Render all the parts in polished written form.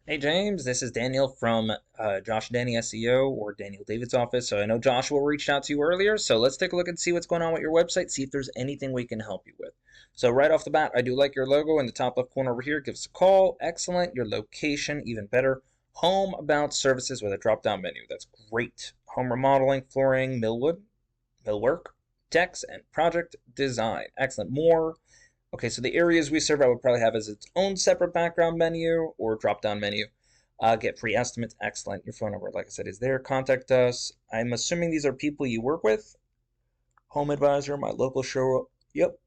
Hey James, this is Daniel from Josh Danny SEO or Daniel David's office. So I know Joshua reached out to you earlier, so let's take a look and see what's going on with your website, see if there's anything we can help you with. So right off the bat, I do like your logo in the top left corner over here. Give us a call. Excellent. Your location, even better. Home about services with a drop-down menu. That's great. Home remodeling, flooring, millwork, decks, and project design. Excellent. More. Okay, so the areas we serve, I would probably have as its own separate background menu or drop-down menu. Get free estimates. Excellent. Your phone number, like I said, is there. Contact us. I'm assuming these are people you work with. Home advisor, my local show. Yep.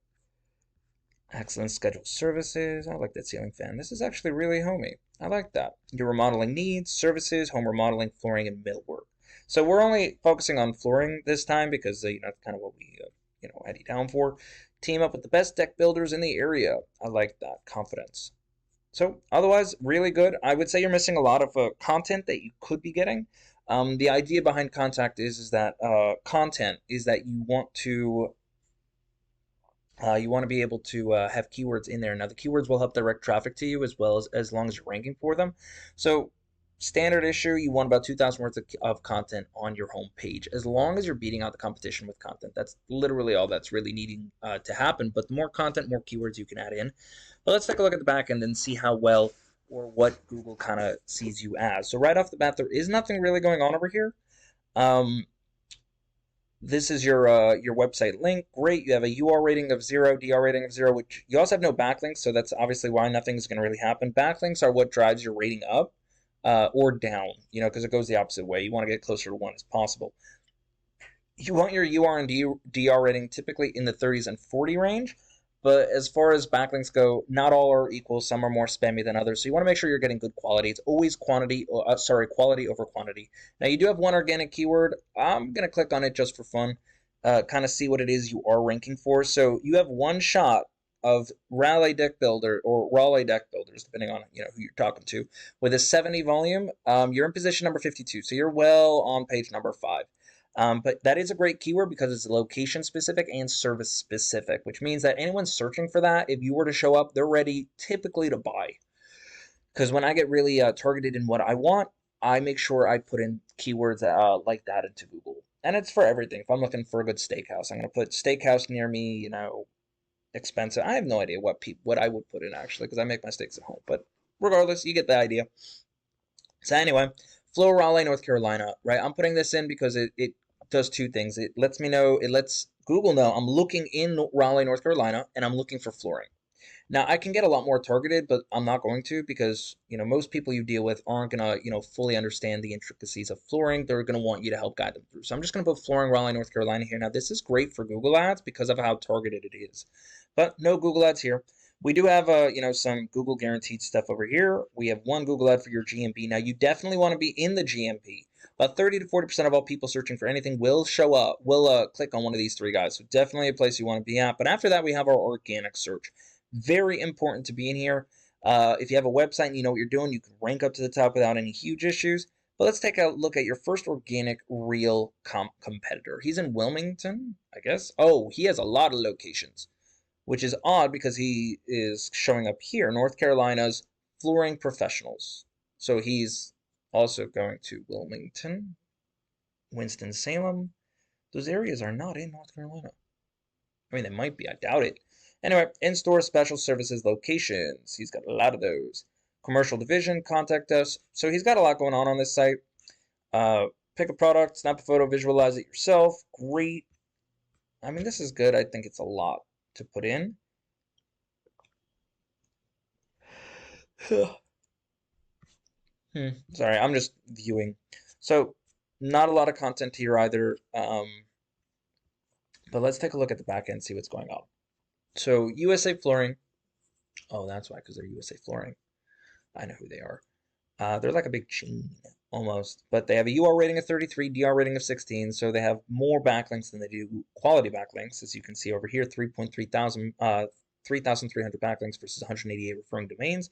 Excellent. Scheduled services. I like that ceiling fan. This is actually really homey. I like that. Your remodeling needs, services, home remodeling, flooring, and millwork. So we're only focusing on flooring this time because that's kind of what we had you down for. Team up with the best deck builders in the area. I like that confidence. So otherwise, really good. I would say you're missing a lot of content that you could be getting. The idea behind contact is that content is that you want to be able to have keywords in there. Now the keywords will help direct traffic to you as long as you're ranking for them. So standard issue, you want about 2,000 words of content on your home page. As long as you're beating out the competition with content, that's literally all that's really needing to happen. But the more content, more keywords you can add in. But let's take a look at the back end and see how well or what Google kind of sees you as. So right off the bat, there is nothing really going on over here. This is your website link. Great. You have a UR rating of 0, DR rating of 0, which you also have no backlinks, so that's obviously why nothing's going to really happen. Backlinks are what drives your rating up or down, because it goes the opposite way. You want to get closer to 1 as possible. You want your UR and DR rating typically in the 30s and 40 range. But as far as backlinks go, not all are equal. Some are more spammy than others. So you want to make sure you're getting good quality. It's always quality over quantity. Now you do have one organic keyword. I'm going to click on it just for fun, kind of see what it is you are ranking for. So you have one shot of Raleigh deck builder or Raleigh deck builders, depending on who you're talking to, with a 70 volume. You're in position number 52, so you're well on page number 5. But that is a great keyword because it's location specific and service specific, which means that anyone searching for that, if you were to show up, they're ready typically to buy. Because when I get really targeted in what I want, I make sure I put in keywords like that into Google. And it's for everything. If I'm looking for a good steakhouse, I'm going to put steakhouse near me, expensive. I have no idea what I would put in actually because I make my steaks at home. But regardless, you get the idea. So anyway, Flo Raleigh, North Carolina, right? I'm putting this in because it does two things. It lets me know, it lets Google know I'm looking in Raleigh, North Carolina, and I'm looking for flooring. Now I can get a lot more targeted, but I'm not going to because most people you deal with aren't gonna fully understand the intricacies of flooring. They're gonna want you to help guide them through. So I'm just gonna put flooring Raleigh, North Carolina here. Now this is great for Google Ads because of how targeted it is, but no Google Ads here. We do have some Google guaranteed stuff over here. We have one Google ad for your GMP. Now you definitely want to be in the GMP. About 30 to 40% of all people searching for anything will show up, will click on one of these three guys. So definitely a place you want to be at. But after that, we have our organic search. Very important to be in here. If you have a website and you know what you're doing, you can rank up to the top without any huge issues. But let's take a look at your first organic real competitor. He's in Wilmington, I guess. Oh, he has a lot of locations, which is odd because he is showing up here, North Carolina's flooring professionals. So he's also going to Wilmington, Winston-Salem. Those areas are not in North Carolina. I mean, they might be. I doubt it. Anyway, in-store special services locations. He's got a lot of those. Commercial division, contact us. So he's got a lot going on this site. Pick a product, snap a photo, visualize it yourself. Great. I mean, this is good. I think it's a lot to put in. Sorry, I'm just viewing. So, not a lot of content here either. But let's take a look at the back end, see what's going on. So, USA Flooring. Oh, that's why, because they're USA Flooring. I know who they are. They're like a big chain almost, but they have a UR rating of 33, DR rating of 16, so they have more backlinks than they do quality backlinks, as you can see over here, 3,300 backlinks versus 188 referring domains.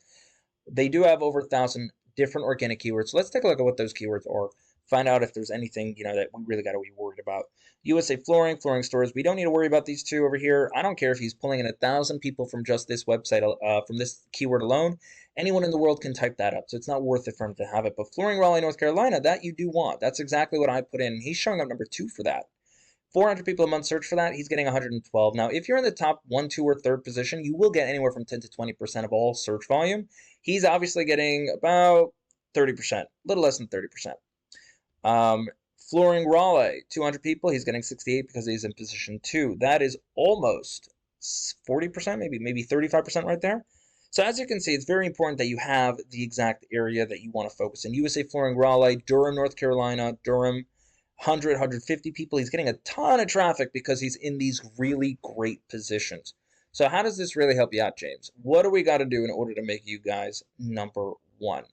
They do have over 1,000 different organic keywords. So let's take a look at what those keywords are. find out if there's anything, that we really got to be worried about. USA Flooring, flooring stores, we don't need to worry about these two over here. I don't care if he's pulling in 1,000 people from just this website, from this keyword alone. Anyone in the world can type that up, so it's not worth it for him to have it. But flooring Raleigh, North Carolina, that you do want. That's exactly what I put in. He's showing up number 2 for that. 400 people a month search for that. He's getting 112. Now, if you're in the top 1, 2, or 3rd position, you will get anywhere from 10 to 20% of all search volume. He's obviously getting about 30%, a little less than 30%. Flooring Raleigh, 200 people. He's getting 68 because he's in position 2. That is almost 40%, maybe 35% right there. So as you can see, it's very important that you have the exact area that you want to focus in. USA Flooring Raleigh, Durham, North Carolina, Durham, 100, 150 people. He's getting a ton of traffic because he's in these really great positions. So how does this really help you out, James? What do we got to do in order to make you guys number 1?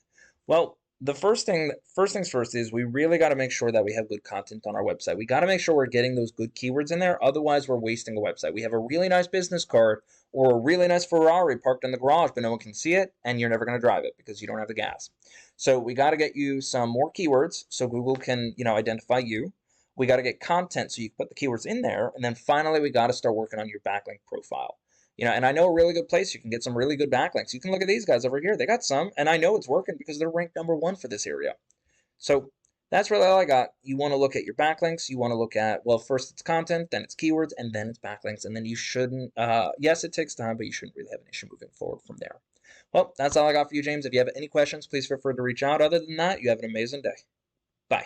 Well, the first things first is we really got to make sure that we have good content on our website. We got to make sure we're getting those good keywords in there. Otherwise, we're wasting a website. We have a really nice business card or a really nice Ferrari parked in the garage, but no one can see it, and you're never going to drive it because you don't have the gas. So we got to get you some more keywords so Google can, identify you. We got to get content so you can put the keywords in there. And then finally, we got to start working on your backlink profile. And I know a really good place you can get some really good backlinks. You can look at these guys over here. They got some, and I know it's working because they're ranked number 1 for this area. So that's really all I got. You want to look at your backlinks. You want to look at, well, first it's content, then it's keywords, and then it's backlinks. And then you shouldn't, yes, it takes time, but you shouldn't really have an issue moving forward from there. Well, that's all I got for you, James. If you have any questions, please feel free to reach out. Other than that, you have an amazing day. Bye.